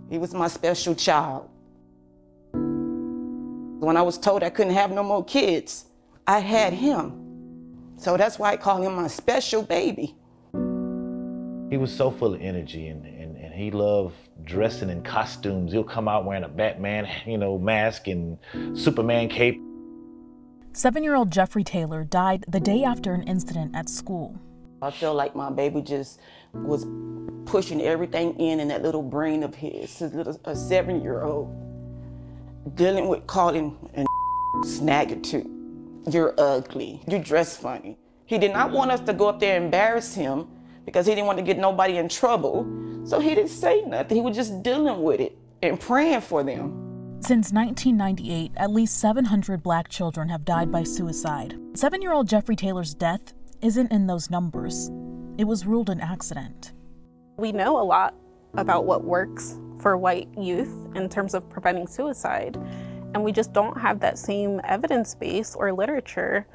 He was my special child. When I was told I couldn't have no more kids, I had him. So that's why I call him my special baby. He was so full of energy and he loved dressing in costumes. He'll come out wearing a Batman, mask and Superman cape. 7-year-old Jeffrey Taylor died the day after an incident at school. I feel like my baby just was pushing everything in that little brain of his a 7-year-old, dealing with calling and snaggitude. You're ugly, you dress funny. He did not want us to go up there and embarrass him because he didn't want to get nobody in trouble. So he didn't say nothing. He was just dealing with it and praying for them. Since 1998, at least 700 Black children have died by suicide. 7-year-old Jeffrey Taylor's death isn't in those numbers. It was ruled an accident. We know a lot about what works for white youth in terms of preventing suicide, and we just don't have that same evidence base or literature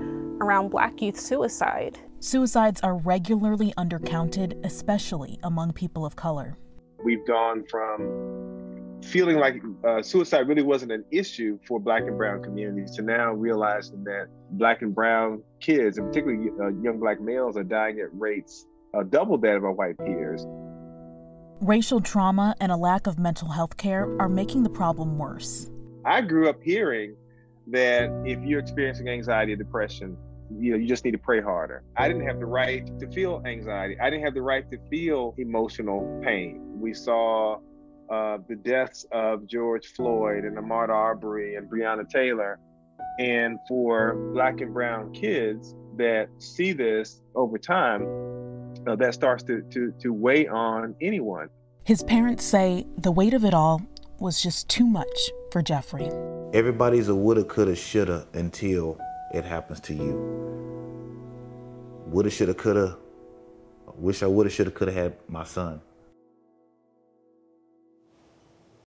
around Black youth suicide. Suicides are regularly undercounted, especially among people of color. We've gone from feeling like suicide really wasn't an issue for Black and brown communities to now realizing that Black and brown kids, and particularly young Black males, are dying at rates double that of our white peers. Racial trauma and a lack of mental health care are making the problem worse. I grew up hearing that if you're experiencing anxiety or depression, you just need to pray harder. I didn't have the right to feel anxiety. I didn't have the right to feel emotional pain. We saw the deaths of George Floyd and Ahmaud Arbery and Breonna Taylor. And for Black and brown kids that see this over time, that starts to weigh on anyone. His parents say the weight of it all was just too much for Jeffrey. Everybody's a woulda, coulda, shoulda until it happens to you. Woulda, shoulda, coulda. Wish I woulda, shoulda, coulda had my son.